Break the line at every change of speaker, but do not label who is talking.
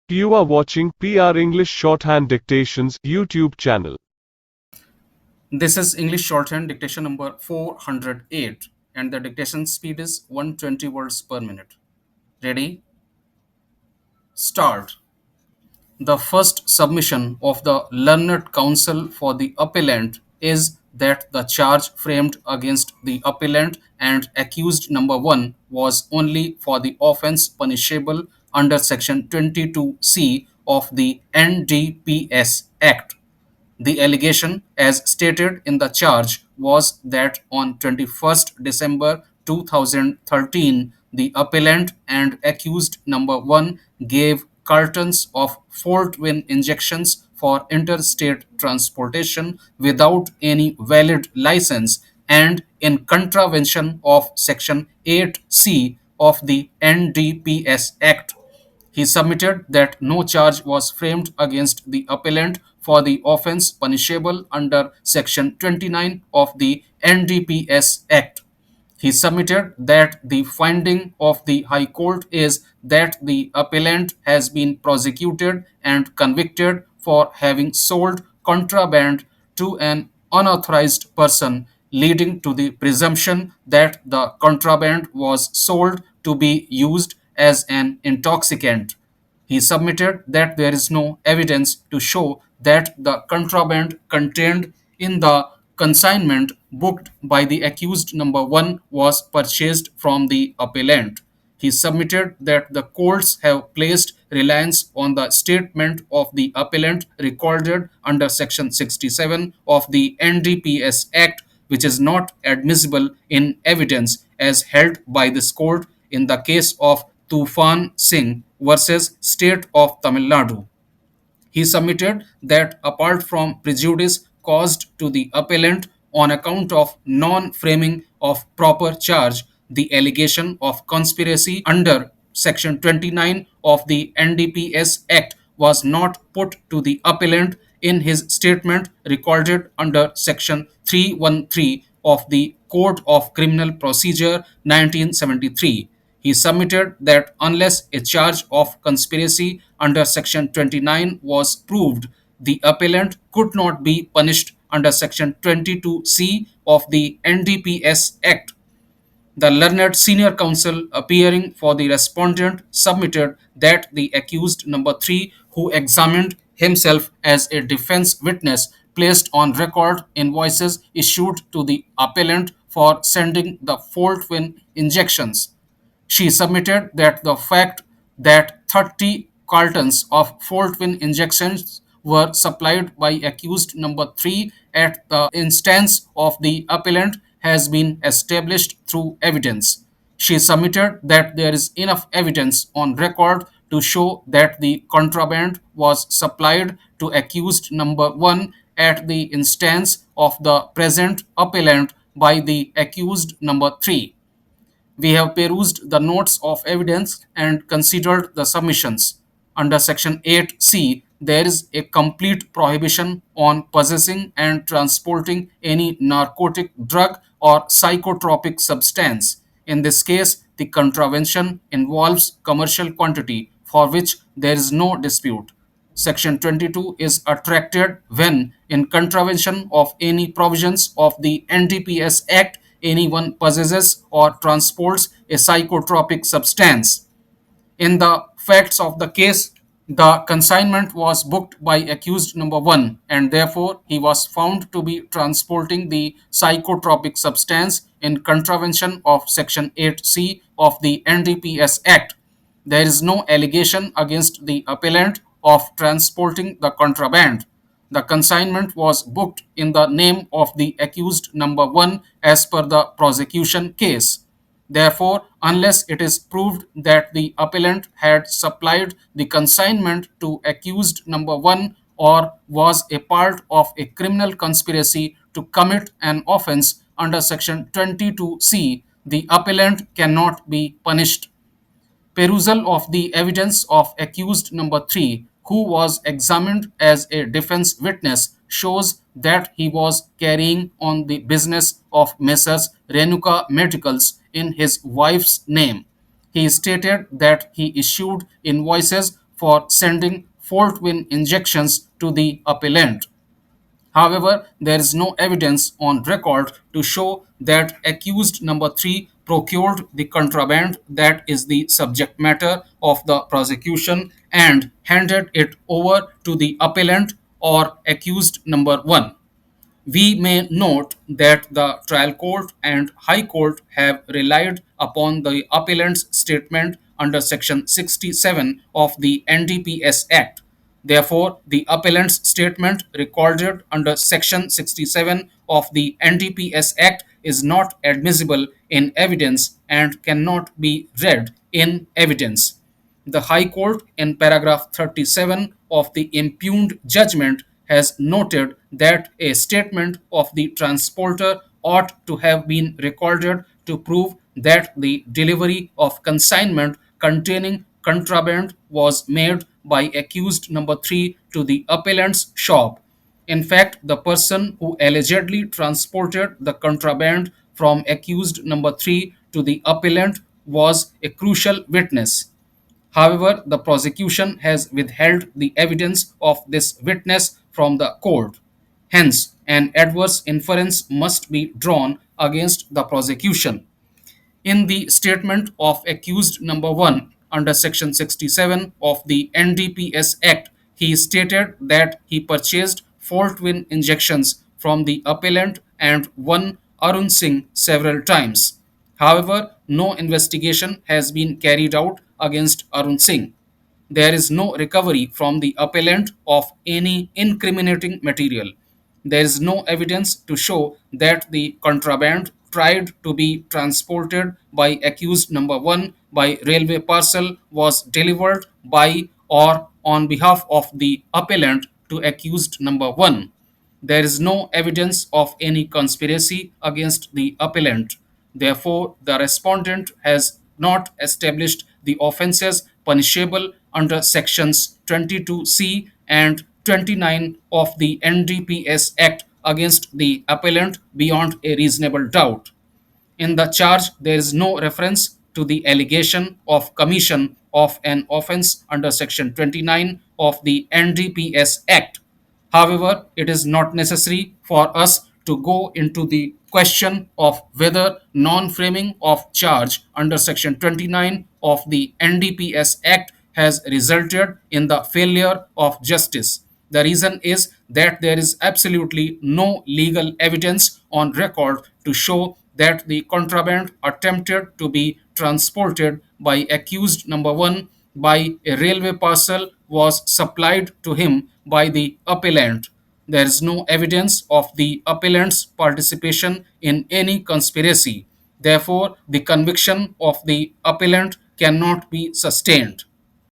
You are watching PR English Shorthand Dictations YouTube channel.
This is English Shorthand dictation number 408 and the dictation speed is 120 words per minute. Ready? Start. The first submission of the learned counsel for the appellant is that the charge framed against the appellant and accused number 1 was only for the offense punishable under section 22C of the NDPS Act. The allegation, as stated in the charge, was that on 21st December 2013, the appellant and accused number 1 gave cartons of Fortwin injections for interstate transportation without any valid license and in contravention of Section 8C of the NDPS Act. He submitted that no charge was framed against the appellant for the offense punishable under Section 29 of the NDPS Act. He submitted that the finding of the High Court is that the appellant has been prosecuted and convicted for having sold contraband to an unauthorized person, leading to the presumption that the contraband was sold to be used as an intoxicant. He submitted that there is no evidence to show that the contraband contained in the consignment booked by the accused number 1 was purchased from the appellant. He submitted that the courts have placed reliance on the statement of the appellant recorded under section 67 of the NDPS Act, which is not admissible in evidence as held by this court in the case of Tufan Singh versus State of Tamil Nadu. He submitted that apart from prejudice caused to the appellant on account of non framing of proper charge, the allegation of conspiracy under Section 29 of the NDPS Act was not put to the appellant in his statement recorded under Section 313 of the Code of Criminal Procedure 1973. He submitted that unless a charge of conspiracy under Section 29 was proved, the appellant could not be punished under Section 22C of the NDPS Act. The learned senior counsel appearing for the respondent submitted that the accused number 3, who examined himself as a defense witness, placed on record invoices issued to the appellant for sending the Fortwin injections. She submitted that the fact that 30 cartons of Fortwin injections were supplied by accused number 3 at the instance of the appellant has been established through evidence. She submitted that there is enough evidence on record to show that the contraband was supplied to accused number 1 at the instance of the present appellant by the accused number 3. We have perused the notes of evidence and considered the submissions. Under Section 8C, there is a complete prohibition on possessing and transporting any narcotic drug or psychotropic substance. In this case, the contravention involves commercial quantity for which there is no dispute. Section 22 is attracted when, in contravention of any provisions of the NDPS Act, anyone possesses or transports a psychotropic substance. In the facts of the case, the consignment was booked by accused number 1 and therefore he was found to be transporting the psychotropic substance in contravention of Section 8C of the NDPS Act. There is no allegation against the appellant of transporting the contraband. The consignment was booked in the name of the accused number 1 as per the prosecution case. Therefore, unless it is proved that the appellant had supplied the consignment to accused number 1 or was a part of a criminal conspiracy to commit an offense under Section 22C, the appellant cannot be punished. Perusal of the evidence of accused number 3, who was examined as a defense witness, shows that he was carrying on the business of Messrs. Renuka Medicals in his wife's name. He stated that he issued invoices for sending fault-win injections to the appellant. However, there is no evidence on record to show that accused number 3 procured the contraband that is the subject matter of the prosecution and handed it over to the appellant or accused number 1. We may note that the trial court and high court have relied upon the appellant's statement under section 67 of the NDPS Act. Therefore, the appellant's statement recorded under section 67 of the NDPS Act is not admissible in evidence and cannot be read in evidence. The High Court, in paragraph 37 of the impugned judgment, has noted that a statement of the transporter ought to have been recorded to prove that the delivery of consignment containing contraband was made by accused number 3 to the appellant's shop. In fact, the person who allegedly transported the contraband from accused number 3 to the appellant was a crucial witness. However, the prosecution has withheld the evidence of this witness from the court. Hence, an adverse inference must be drawn against the prosecution. In the statement of accused number 1 under section 67 of the NDPS Act, he stated that he purchased fault-win injections from the appellant and one Arun Singh several times. However, no investigation has been carried out against Arun Singh. There is no recovery from the appellant of any incriminating material. There is no evidence to show that the contraband tried to be transported by accused number 1 by railway parcel was delivered by or on behalf of the appellant to accused number 1. There is no evidence of any conspiracy against the appellant. Therefore, the respondent has not established the offences punishable under sections 22C and 29 of the NDPS Act against the appellant beyond a reasonable doubt. In the charge, there is no reference to the allegation of commission of an offense under section 29 of the NDPS Act. However, it is not necessary for us to go into the question of whether non-framing of charge under section 29 of the NDPS Act has resulted in the failure of justice. The reason is that there is absolutely no legal evidence on record to show that the contraband attempted to be transported by accused number 1 by a railway parcel was supplied to him by the appellant. There is no evidence of the appellant's participation in any conspiracy. Therefore, the conviction of the appellant cannot be sustained.